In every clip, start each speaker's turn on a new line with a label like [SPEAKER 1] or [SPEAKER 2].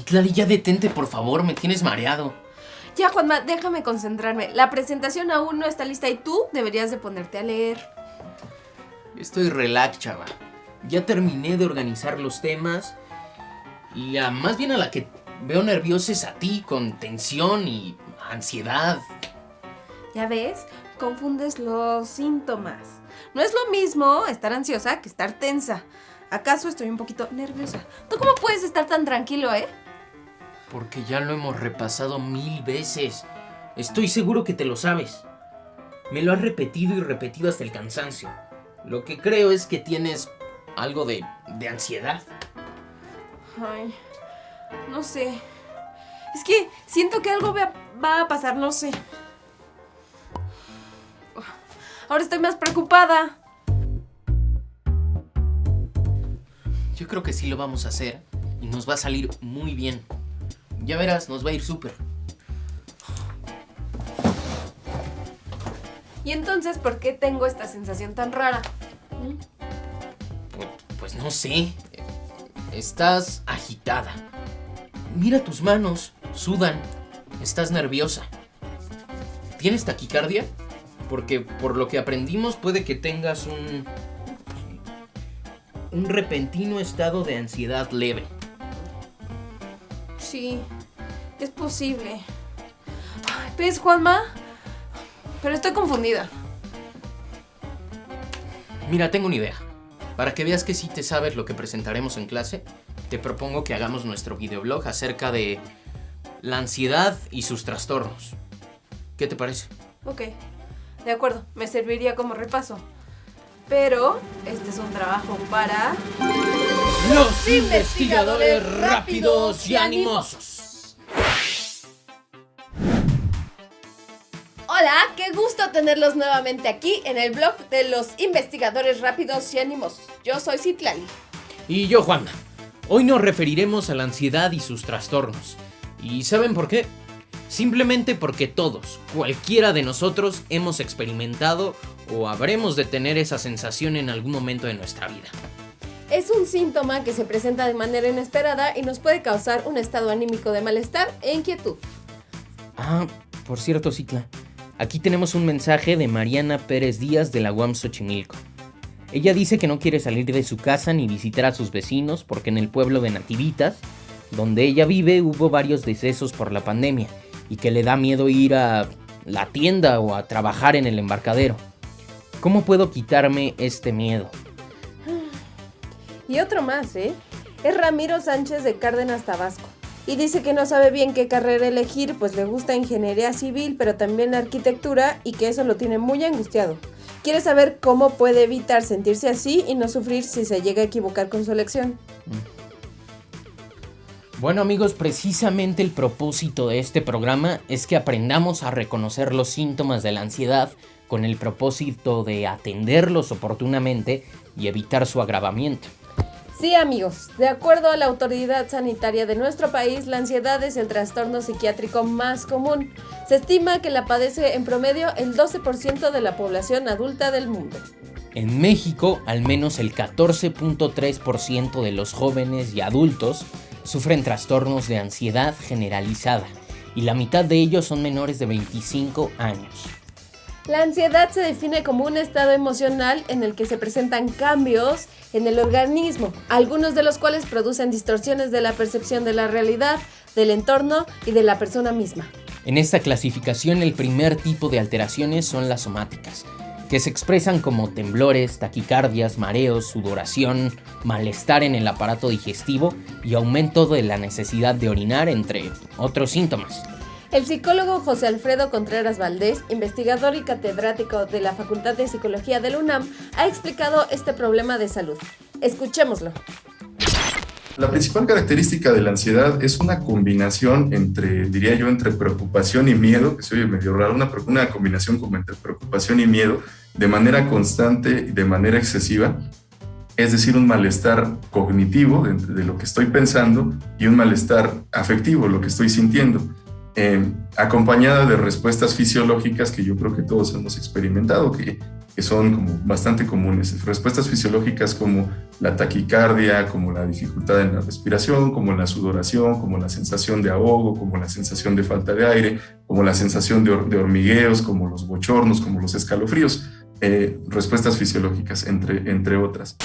[SPEAKER 1] Citlali, ya detente, por favor, me tienes mareado.
[SPEAKER 2] Ya, Juanma, déjame concentrarme. La presentación aún no está lista y tú deberías de ponerte a leer.
[SPEAKER 1] Estoy relax, chava. Ya terminé de organizar los temas y más bien a la que veo nerviosa es a ti, con tensión y ansiedad.
[SPEAKER 2] ¿Ya ves? Confundes los síntomas. No es lo mismo estar ansiosa que estar tensa. ¿Acaso estoy un poquito nerviosa? ¿Tú cómo puedes estar tan tranquilo,
[SPEAKER 1] Porque ya lo hemos repasado 1000 veces. Estoy seguro que te lo sabes. Me lo has repetido y repetido hasta el cansancio. Lo que creo es que tienes algo de ansiedad.
[SPEAKER 2] Ay, no sé. Es que siento que algo va a pasar, no sé. Ahora estoy más preocupada.
[SPEAKER 1] Yo creo que sí lo vamos a hacer y nos va a salir muy bien. Ya verás, nos va a ir súper.
[SPEAKER 2] ¿Y entonces por qué tengo esta sensación tan rara?
[SPEAKER 1] Pues no sé. Estás agitada. Mira tus manos, sudan. Estás nerviosa. ¿Tienes taquicardia? Porque por lo que aprendimos puede que tengas un repentino estado de ansiedad leve.
[SPEAKER 2] Sí, es posible. ¿Ves, Juanma? Pero estoy confundida.
[SPEAKER 1] Mira, tengo una idea. Para que veas que sí te sabes lo que presentaremos en clase, te propongo que hagamos nuestro videoblog acerca de la ansiedad y sus trastornos. ¿Qué te parece?
[SPEAKER 2] Ok, de acuerdo, me serviría como repaso. Pero este es un trabajo para...
[SPEAKER 1] ¡Los investigadores rápidos y animosos!
[SPEAKER 2] Hola, qué gusto tenerlos nuevamente aquí en el blog de los investigadores rápidos y animosos. Yo soy Citlali.
[SPEAKER 1] Y yo, Juanma. Hoy nos referiremos a la ansiedad y sus trastornos. ¿Y saben por qué? Simplemente porque todos, cualquiera de nosotros, hemos experimentado o habremos de tener esa sensación en algún momento de nuestra vida.
[SPEAKER 2] Es un síntoma que se presenta de manera inesperada y nos puede causar un estado anímico de malestar e inquietud.
[SPEAKER 1] Por cierto, Citla, aquí tenemos un mensaje de Mariana Pérez Díaz de la UAM Xochimilco. Ella dice que no quiere salir de su casa ni visitar a sus vecinos porque en el pueblo de Nativitas, donde ella vive, hubo varios decesos por la pandemia y que le da miedo ir a la tienda o a trabajar en el embarcadero. ¿Cómo puedo quitarme este miedo?
[SPEAKER 2] Y otro más, Es Ramiro Sánchez de Cárdenas, Tabasco. Y dice que no sabe bien qué carrera elegir, pues le gusta ingeniería civil, pero también la arquitectura, y que eso lo tiene muy angustiado. Quiere saber cómo puede evitar sentirse así y no sufrir si se llega a equivocar con su elección.
[SPEAKER 1] Bueno, amigos, precisamente el propósito de este programa es que aprendamos a reconocer los síntomas de la ansiedad con el propósito de atenderlos oportunamente y evitar su agravamiento.
[SPEAKER 2] Sí, amigos, de acuerdo a la autoridad sanitaria de nuestro país, la ansiedad es el trastorno psiquiátrico más común. Se estima que la padece en promedio el 12% de la población adulta del mundo.
[SPEAKER 1] En México, al menos el 14.3% de los jóvenes y adultos sufren trastornos de ansiedad generalizada y la mitad de ellos son menores de 25 años.
[SPEAKER 2] La ansiedad se define como un estado emocional en el que se presentan cambios en el organismo, algunos de los cuales producen distorsiones de la percepción de la realidad, del entorno y de la persona misma.
[SPEAKER 1] En esta clasificación, el primer tipo de alteraciones son las somáticas, que se expresan como temblores, taquicardias, mareos, sudoración, malestar en el aparato digestivo y aumento de la necesidad de orinar, entre otros síntomas.
[SPEAKER 2] El psicólogo José Alfredo Contreras Valdés, investigador y catedrático de la Facultad de Psicología de la UNAM, ha explicado este problema de salud. Escuchémoslo.
[SPEAKER 3] La principal característica de la ansiedad es una combinación entre preocupación y miedo, que se oye medio raro, una combinación como entre preocupación y miedo de manera constante y de manera excesiva, es decir, un malestar cognitivo de lo que estoy pensando y un malestar afectivo, lo que estoy sintiendo. acompañada de respuestas fisiológicas que yo creo que todos hemos experimentado, que son como bastante comunes. Respuestas fisiológicas como la taquicardia, como la dificultad en la respiración, como la sudoración, como la sensación de ahogo, como la sensación de falta de aire, como la sensación de hormigueos, como los bochornos, como los escalofríos. Respuestas fisiológicas, entre otras.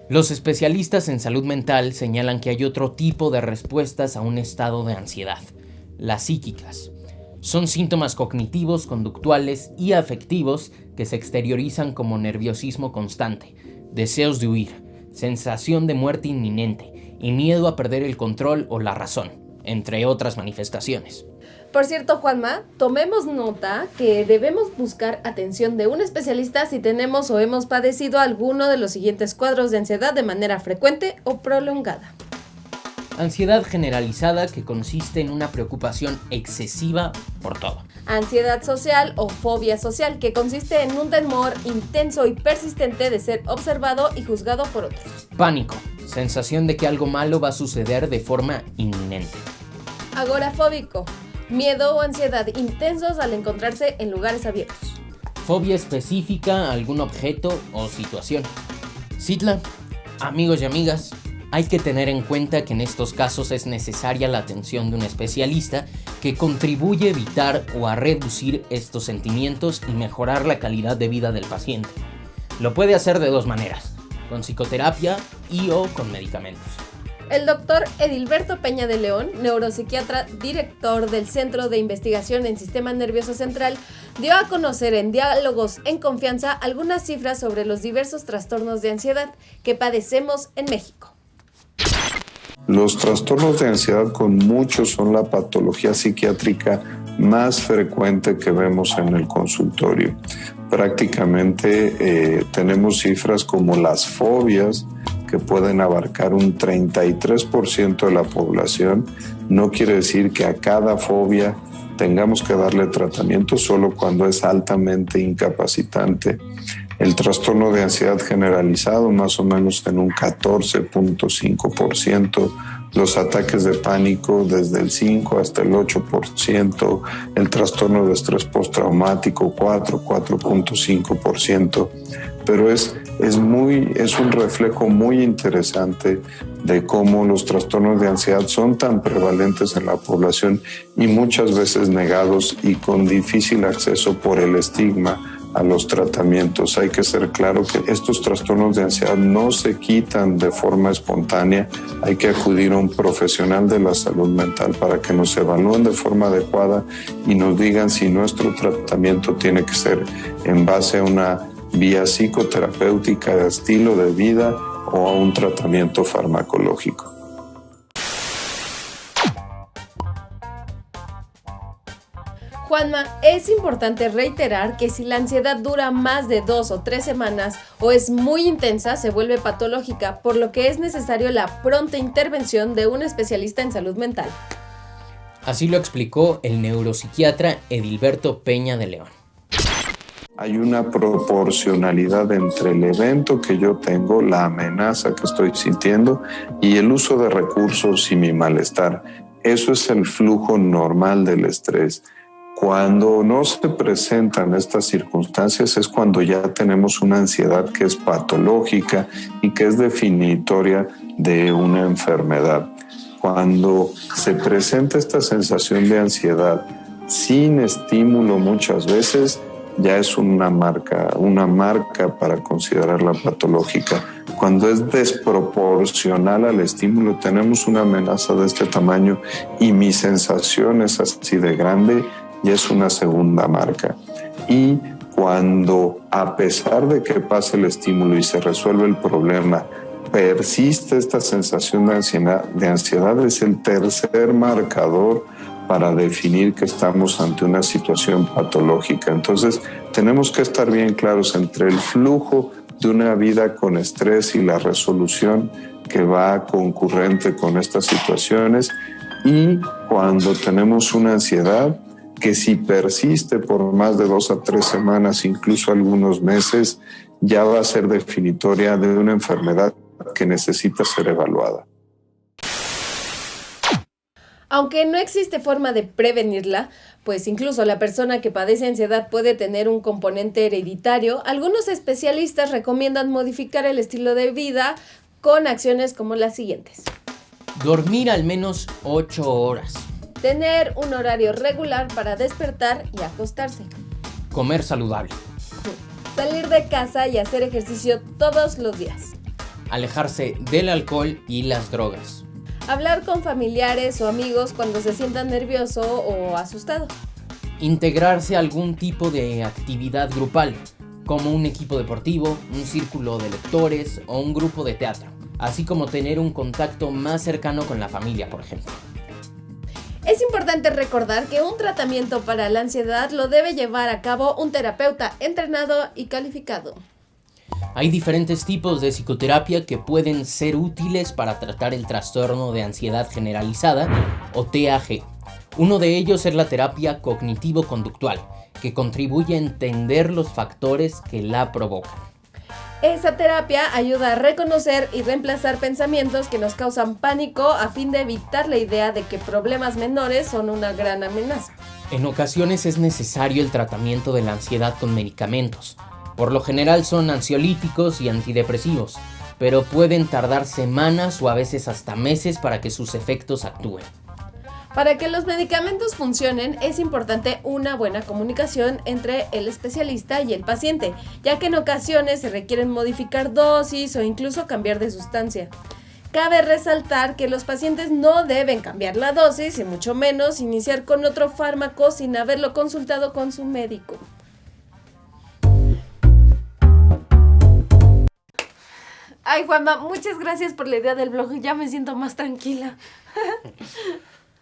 [SPEAKER 1] Los especialistas en salud mental señalan que hay otro tipo de respuestas a un estado de ansiedad, las psíquicas. Son síntomas cognitivos, conductuales y afectivos que se exteriorizan como nerviosismo constante, deseos de huir, sensación de muerte inminente y miedo a perder el control o la razón, entre otras manifestaciones.
[SPEAKER 2] Por cierto, Juanma, tomemos nota que debemos buscar atención de un especialista si tenemos o hemos padecido alguno de los siguientes cuadros de ansiedad de manera frecuente o prolongada.
[SPEAKER 1] Ansiedad generalizada, que consiste en una preocupación excesiva por todo.
[SPEAKER 2] Ansiedad social o fobia social, que consiste en un temor intenso y persistente de ser observado y juzgado por otros.
[SPEAKER 1] Pánico, sensación de que algo malo va a suceder de forma inminente.
[SPEAKER 2] Agorafóbico, miedo o ansiedad intensos al encontrarse en lugares abiertos.
[SPEAKER 1] Fobia específica a algún objeto o situación. Citla, amigos y amigas, hay que tener en cuenta que en estos casos es necesaria la atención de un especialista que contribuye a evitar o a reducir estos sentimientos y mejorar la calidad de vida del paciente. Lo puede hacer de dos maneras, con psicoterapia y o con medicamentos.
[SPEAKER 2] El doctor Edilberto Peña de León, neuropsiquiatra, director del Centro de Investigación en Sistema Nervioso Central, dio a conocer en Diálogos en Confianza algunas cifras sobre los diversos trastornos de ansiedad que padecemos en México.
[SPEAKER 4] Los trastornos de ansiedad con muchos son la patología psiquiátrica más frecuente que vemos en el consultorio. Prácticamente tenemos cifras como las fobias, que pueden abarcar un 33% de la población. No quiere decir que a cada fobia tengamos que darle tratamiento solo cuando es altamente incapacitante. El trastorno de ansiedad generalizado más o menos en un 14.5%, los ataques de pánico desde el 5 hasta el 8%, el trastorno de estrés postraumático 4.5%, pero es un reflejo muy interesante de cómo los trastornos de ansiedad son tan prevalentes en la población y muchas veces negados y con difícil acceso por el estigma a los tratamientos. Hay que ser claro que estos trastornos de ansiedad no se quitan de forma espontánea. Hay que acudir a un profesional de la salud mental para que nos evalúen de forma adecuada y nos digan si nuestro tratamiento tiene que ser en base a una vía psicoterapéutica de estilo de vida o a un tratamiento farmacológico.
[SPEAKER 2] Juanma, es importante reiterar que si la ansiedad dura más de 2 o 3 semanas o es muy intensa, se vuelve patológica, por lo que es necesario la pronta intervención de un especialista en salud mental.
[SPEAKER 1] Así lo explicó el neuropsiquiatra Edilberto Peña de León.
[SPEAKER 4] Hay una proporcionalidad entre el evento que yo tengo, la amenaza que estoy sintiendo y el uso de recursos y mi malestar. Eso es el flujo normal del estrés. Cuando no se presentan estas circunstancias es cuando ya tenemos una ansiedad que es patológica y que es definitoria de una enfermedad. Cuando se presenta esta sensación de ansiedad sin estímulo muchas veces, ya es una marca para considerarla patológica. Cuando es desproporcional al estímulo, tenemos una amenaza de este tamaño y mi sensación es así de grande, y es una segunda marca. Y cuando, a pesar de que pase el estímulo y se resuelve el problema, persiste esta sensación de ansiedad, es el tercer marcador para definir que estamos ante una situación patológica. Entonces, tenemos que estar bien claros entre el flujo de una vida con estrés y la resolución que va concurrente con estas situaciones, y cuando tenemos una ansiedad que si persiste por más de 2 a 3 semanas, incluso algunos meses, ya va a ser definitoria de una enfermedad que necesita ser evaluada.
[SPEAKER 2] Aunque no existe forma de prevenirla, pues incluso la persona que padece ansiedad puede tener un componente hereditario, algunos especialistas recomiendan modificar el estilo de vida con acciones como las siguientes.
[SPEAKER 1] Dormir al menos 8 horas.
[SPEAKER 2] Tener un horario regular para despertar y acostarse.
[SPEAKER 1] Comer saludable.
[SPEAKER 2] Salir de casa y hacer ejercicio todos los días.
[SPEAKER 1] Alejarse del alcohol y las drogas.
[SPEAKER 2] Hablar con familiares o amigos cuando se sientan nervioso o asustado.
[SPEAKER 1] Integrarse a algún tipo de actividad grupal, como un equipo deportivo, un círculo de lectores o un grupo de teatro, así como tener un contacto más cercano con la familia, por ejemplo.
[SPEAKER 2] Es importante recordar que un tratamiento para la ansiedad lo debe llevar a cabo un terapeuta entrenado y calificado.
[SPEAKER 1] Hay diferentes tipos de psicoterapia que pueden ser útiles para tratar el trastorno de ansiedad generalizada o TAG. Uno de ellos es la terapia cognitivo-conductual, que contribuye a entender los factores que la provocan.
[SPEAKER 2] Esa terapia ayuda a reconocer y reemplazar pensamientos que nos causan pánico a fin de evitar la idea de que problemas menores son una gran amenaza.
[SPEAKER 1] En ocasiones es necesario el tratamiento de la ansiedad con medicamentos. Por lo general son ansiolíticos y antidepresivos, pero pueden tardar semanas o a veces hasta meses para que sus efectos actúen.
[SPEAKER 2] Para que los medicamentos funcionen, es importante una buena comunicación entre el especialista y el paciente, ya que en ocasiones se requieren modificar dosis o incluso cambiar de sustancia. Cabe resaltar que los pacientes no deben cambiar la dosis y mucho menos iniciar con otro fármaco sin haberlo consultado con su médico. Ay, Juanma, muchas gracias por la idea del blog, ya me siento más tranquila.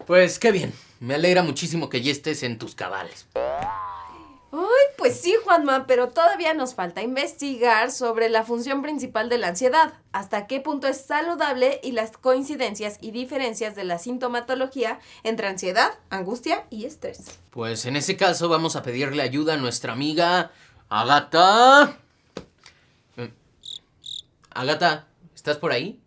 [SPEAKER 1] Pues qué bien, me alegra muchísimo que ya estés en tus cabales.
[SPEAKER 2] Ay, pues sí, Juanma, pero todavía nos falta investigar sobre la función principal de la ansiedad, hasta qué punto es saludable y las coincidencias y diferencias de la sintomatología entre ansiedad, angustia y estrés.
[SPEAKER 1] Pues en ese caso vamos a pedirle ayuda a nuestra amiga Agatha. Agatha, ¿estás por ahí?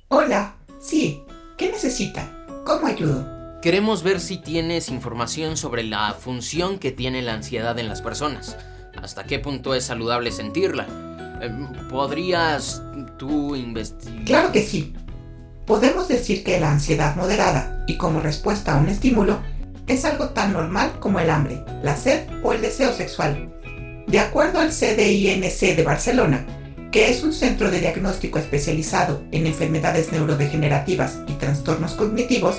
[SPEAKER 5] Hola, sí, ¿qué necesita? ¿Cómo ayudo?
[SPEAKER 1] Queremos ver si tienes información sobre la función que tiene la ansiedad en las personas. ¿Hasta qué punto es saludable sentirla? ¿Podrías tú investigar?
[SPEAKER 5] Claro que sí. Podemos decir que la ansiedad moderada y como respuesta a un estímulo es algo tan normal como el hambre, la sed o el deseo sexual. De acuerdo al CDINC de Barcelona, que es un centro de diagnóstico especializado en enfermedades neurodegenerativas y trastornos cognitivos,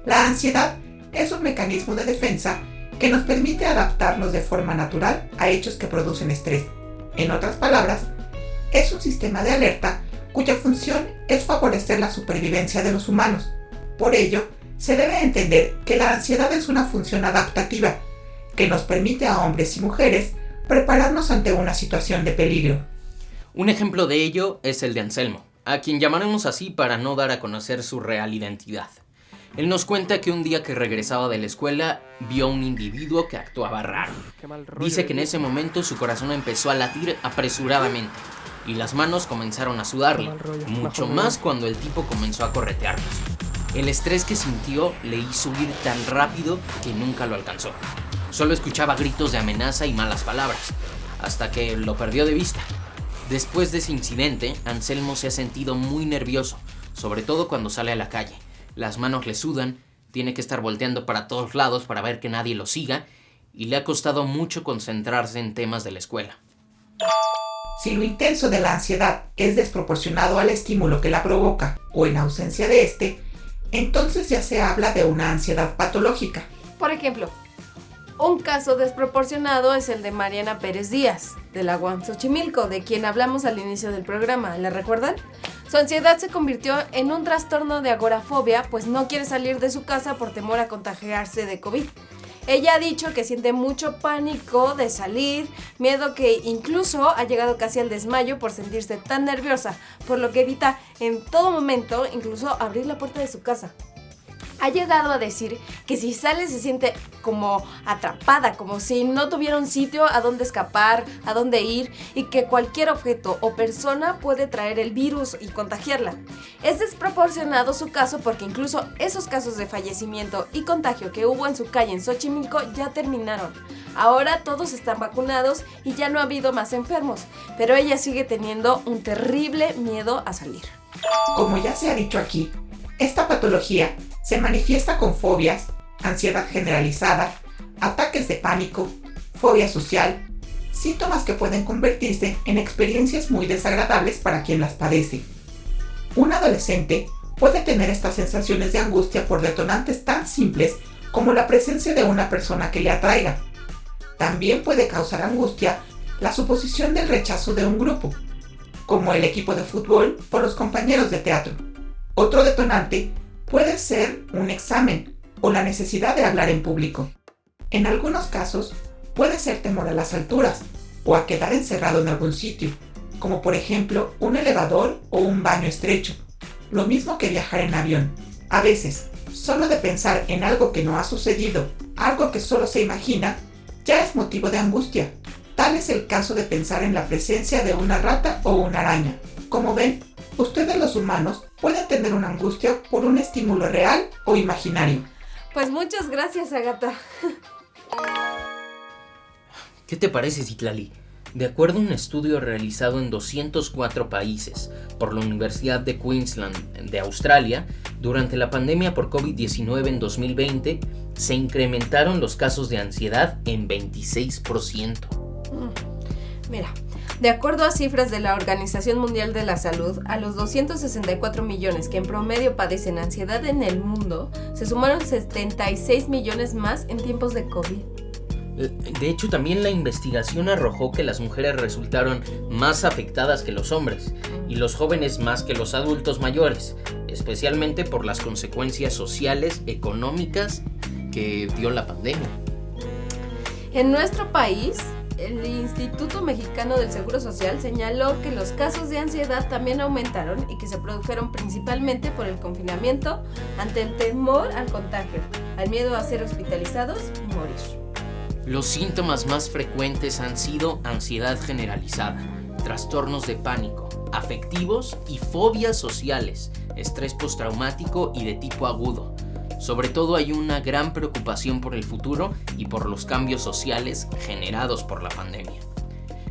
[SPEAKER 5] la ansiedad es un mecanismo de defensa que nos permite adaptarnos de forma natural a hechos que producen estrés. En otras palabras, es un sistema de alerta cuya función es favorecer la supervivencia de los humanos. Por ello, se debe entender que la ansiedad es una función adaptativa que nos permite a hombres y mujeres prepararnos ante una situación de peligro.
[SPEAKER 1] Un ejemplo de ello es el de Anselmo, a quien llamaremos así para no dar a conocer su real identidad. Él nos cuenta que un día que regresaba de la escuela vio a un individuo que actuaba raro. Dice que en ese momento su corazón empezó a latir apresuradamente y las manos comenzaron a sudarle, mucho más cuando el tipo comenzó a corretearlos. El estrés que sintió le hizo huir tan rápido que nunca lo alcanzó. Solo escuchaba gritos de amenaza y malas palabras, hasta que lo perdió de vista. Después de ese incidente, Anselmo se ha sentido muy nervioso, sobre todo cuando sale a la calle. Las manos le sudan, tiene que estar volteando para todos lados para ver que nadie lo siga, y le ha costado mucho concentrarse en temas de la escuela.
[SPEAKER 5] Si lo intenso de la ansiedad es desproporcionado al estímulo que la provoca, o en ausencia de este, entonces ya se habla de una ansiedad patológica.
[SPEAKER 2] Por ejemplo, un caso desproporcionado es el de Mariana Pérez Díaz, de la UAM Xochimilco, de quien hablamos al inicio del programa, ¿la recuerdan? Su ansiedad se convirtió en un trastorno de agorafobia, pues no quiere salir de su casa por temor a contagiarse de COVID. Ella ha dicho que siente mucho pánico de salir, miedo que incluso ha llegado casi al desmayo por sentirse tan nerviosa, por lo que evita en todo momento incluso abrir la puerta de su casa. Ha llegado a decir que si sale se siente como atrapada, como si no tuviera un sitio a dónde escapar, a dónde ir, y que cualquier objeto o persona puede traer el virus y contagiarla. Es desproporcionado su caso porque incluso esos casos de fallecimiento y contagio que hubo en su calle en Xochimilco ya terminaron. Ahora todos están vacunados y ya no ha habido más enfermos, pero ella sigue teniendo un terrible miedo a salir.
[SPEAKER 5] Como ya se ha dicho aquí, esta patología se manifiesta con fobias, ansiedad generalizada, ataques de pánico, fobia social, síntomas que pueden convertirse en experiencias muy desagradables para quien las padece. Un adolescente puede tener estas sensaciones de angustia por detonantes tan simples como la presencia de una persona que le atraiga. También puede causar angustia la suposición del rechazo de un grupo, como el equipo de fútbol o los compañeros de teatro. Otro detonante puede ser un examen o la necesidad de hablar en público. En algunos casos puede ser temor a las alturas o a quedar encerrado en algún sitio, como por ejemplo un elevador o un baño estrecho. Lo mismo que viajar en avión. A veces, solo de pensar en algo que no ha sucedido, algo que solo se imagina, ya es motivo de angustia. Tal es el caso de pensar en la presencia de una rata o una araña. Como ven, ustedes los humanos pueden tener una angustia por un estímulo real o imaginario.
[SPEAKER 2] Pues muchas gracias, Agatha.
[SPEAKER 1] ¿Qué te parece, Citlali? De acuerdo a un estudio realizado en 204 países por la Universidad de Queensland de Australia, durante la pandemia por COVID-19 en 2020, se incrementaron los casos de ansiedad en 26%.
[SPEAKER 2] Mira, de acuerdo a cifras de la Organización Mundial de la Salud, a los 264 millones que en promedio padecen ansiedad en el mundo, se sumaron 76 millones más en tiempos de COVID.
[SPEAKER 1] De hecho, también la investigación arrojó que las mujeres resultaron más afectadas que los hombres y los jóvenes más que los adultos mayores, especialmente por las consecuencias sociales, económicas que dio la pandemia.
[SPEAKER 2] En nuestro país, el Instituto Mexicano del Seguro Social señaló que los casos de ansiedad también aumentaron y que se produjeron principalmente por el confinamiento ante el temor al contagio, al miedo a ser hospitalizados y morir.
[SPEAKER 1] Los síntomas más frecuentes han sido ansiedad generalizada, trastornos de pánico, afectivos y fobias sociales, estrés postraumático y de tipo agudo. Sobre todo hay una gran preocupación por el futuro y por los cambios sociales generados por la pandemia.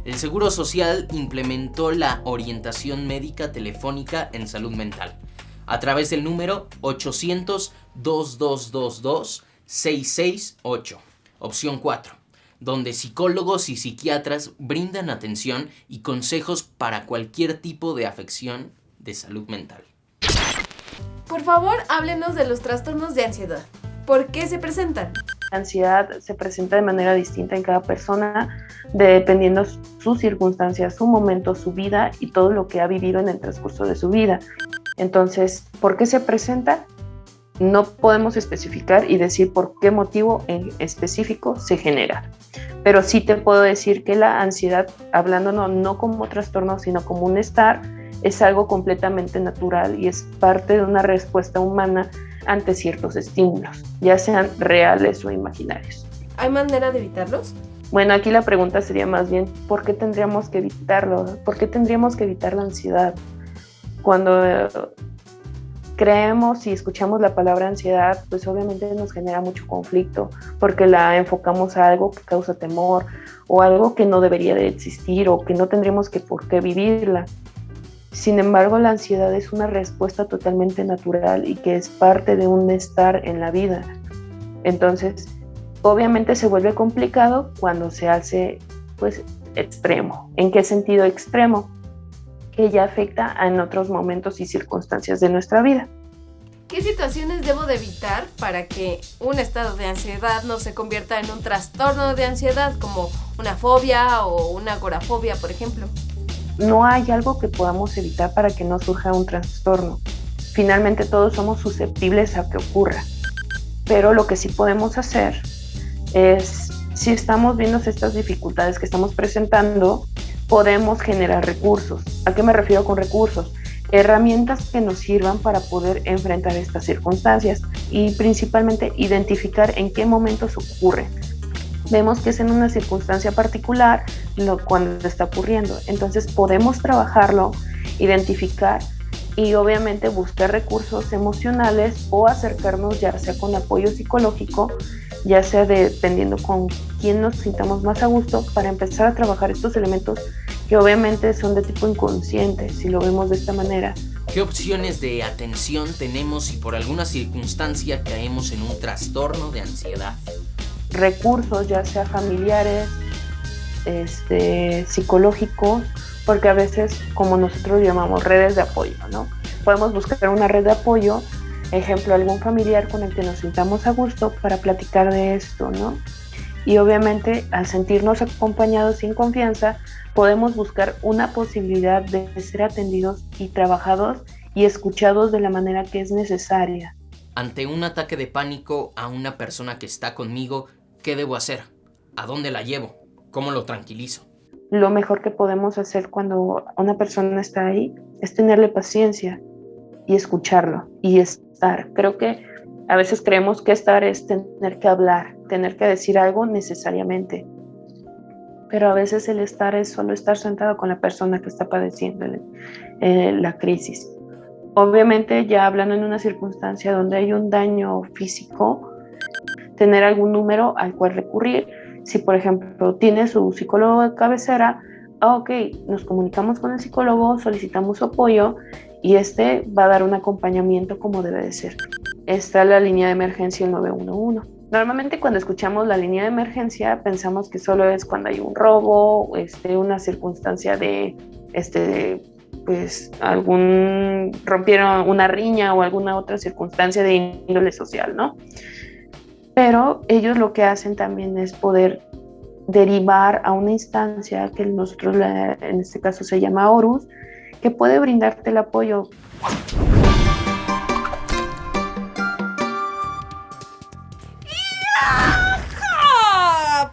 [SPEAKER 1] El Seguro Social implementó la orientación médica telefónica en salud mental a través del número 800-2222-668. Opción 4, donde psicólogos y psiquiatras brindan atención y consejos para cualquier tipo de afección de salud mental.
[SPEAKER 2] Por favor, háblenos de los trastornos de ansiedad. ¿Por qué se presentan?
[SPEAKER 6] La ansiedad se presenta de manera distinta en cada persona, dependiendo sus circunstancias, su momento, su vida y todo lo que ha vivido en el transcurso de su vida. Entonces, ¿por qué se presenta? No podemos especificar y decir por qué motivo en específico se genera. Pero sí te puedo decir que la ansiedad, hablando no como trastorno, sino como un estar, es algo completamente natural y es parte de una respuesta humana ante ciertos estímulos, ya sean reales o imaginarios.
[SPEAKER 2] ¿Hay manera de evitarlos?
[SPEAKER 6] Bueno, aquí la pregunta sería más bien, ¿por qué tendríamos que evitarlo? ¿Por qué tendríamos que evitar la ansiedad? Cuando creemos y escuchamos la palabra ansiedad, pues obviamente nos genera mucho conflicto porque la enfocamos a algo que causa temor o algo que no debería de existir o que no tendríamos que por qué vivirla. Sin embargo, la ansiedad es una respuesta totalmente natural y que es parte de un estar en la vida. Entonces, obviamente se vuelve complicado cuando se hace pues extremo. ¿En qué sentido extremo? Que ya afecta en otros momentos y circunstancias de nuestra vida.
[SPEAKER 2] ¿Qué situaciones debo de evitar para que un estado de ansiedad no se convierta en un trastorno de ansiedad, como una fobia o una agorafobia, por ejemplo?
[SPEAKER 6] No hay algo que podamos evitar para que no surja un trastorno. Finalmente todos somos susceptibles a que ocurra. Pero lo que sí podemos hacer es, si estamos viendo estas dificultades que estamos presentando, podemos generar recursos. ¿A qué me refiero con recursos? Herramientas que nos sirvan para poder enfrentar estas circunstancias y principalmente identificar en qué momentos ocurre. Vemos que es en una circunstancia particular cuando está ocurriendo, entonces podemos trabajarlo, identificar y obviamente buscar recursos emocionales o acercarnos ya sea con apoyo psicológico, ya sea dependiendo con quién nos sintamos más a gusto, para empezar a trabajar estos elementos que obviamente son de tipo inconsciente, si lo vemos de esta manera.
[SPEAKER 1] ¿Qué opciones de atención tenemos si por alguna circunstancia caemos en un trastorno de ansiedad?
[SPEAKER 6] Recursos, ya sea familiares, psicológicos, porque a veces, como nosotros llamamos, redes de apoyo, ¿no? Podemos buscar una red de apoyo, ejemplo, algún familiar con el que nos sintamos a gusto para platicar de esto, ¿no? Y obviamente, al sentirnos acompañados sin confianza, podemos buscar una posibilidad de ser atendidos y trabajados y escuchados de la manera que es necesaria.
[SPEAKER 1] Ante un ataque de pánico a una persona que está conmigo, ¿qué debo hacer? ¿A dónde la llevo? ¿Cómo lo tranquilizo?
[SPEAKER 6] Lo mejor que podemos hacer cuando una persona está ahí es tenerle paciencia y escucharlo y estar. Creo que a veces creemos que estar es tener que hablar, tener que decir algo necesariamente. Pero a veces el estar es solo estar sentado con la persona que está padeciendo la crisis. Obviamente, ya hablando en una circunstancia donde hay un daño físico, tener algún número al cual recurrir. Si, por ejemplo, tiene su psicólogo de cabecera, ok, nos comunicamos con el psicólogo, solicitamos su apoyo y va a dar un acompañamiento como debe de ser. Está la línea de emergencia, el 911. Normalmente cuando escuchamos la línea de emergencia pensamos que solo es cuando hay un robo, una circunstancia de pues rompieron una riña o alguna otra circunstancia de índole social, ¿no? Pero ellos lo que hacen también es poder derivar a una instancia que nosotros en este caso se llama ORUS, que puede brindarte el apoyo.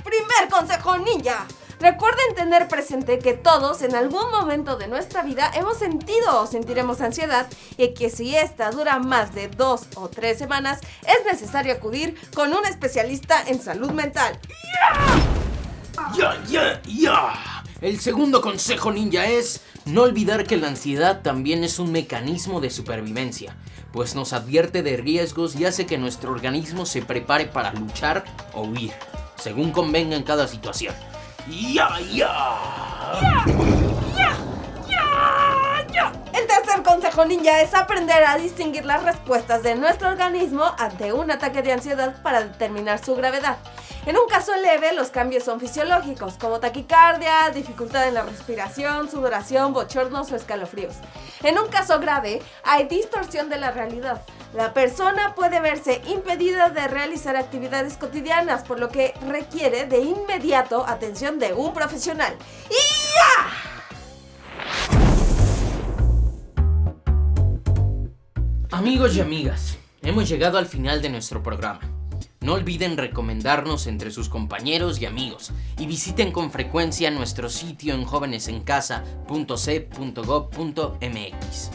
[SPEAKER 2] ¡Primer consejo ninja! Recuerden tener presente que todos en algún momento de nuestra vida hemos sentido o sentiremos ansiedad y que si esta dura más de 2 o 3 semanas es necesario acudir con un especialista en salud mental.
[SPEAKER 1] ¡Ya! El segundo consejo ninja es no olvidar que la ansiedad también es un mecanismo de supervivencia, pues nos advierte de riesgos y hace que nuestro organismo se prepare para luchar o huir, según convenga en cada situación.
[SPEAKER 2] El tercer consejo ninja es aprender a distinguir las respuestas de nuestro organismo ante un ataque de ansiedad para determinar su gravedad. En un caso leve, los cambios son fisiológicos, como taquicardia, dificultad en la respiración, sudoración, bochornos o escalofríos. En un caso grave, hay distorsión de la realidad. La persona puede verse impedida de realizar actividades cotidianas, por lo que requiere de inmediato atención de un profesional.
[SPEAKER 1] Amigos y amigas, hemos llegado al final de nuestro programa. No olviden recomendarnos entre sus compañeros y amigos y visiten con frecuencia nuestro sitio en jovenesencasa.c.gov.mx.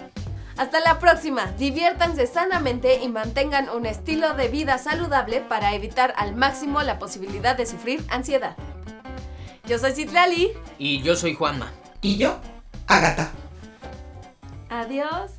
[SPEAKER 2] Hasta la próxima, diviértanse sanamente y mantengan un estilo de vida saludable para evitar al máximo la posibilidad de sufrir ansiedad. Yo soy Citlali.
[SPEAKER 1] Y yo soy Juanma.
[SPEAKER 5] Y yo, Ágata.
[SPEAKER 2] Adiós.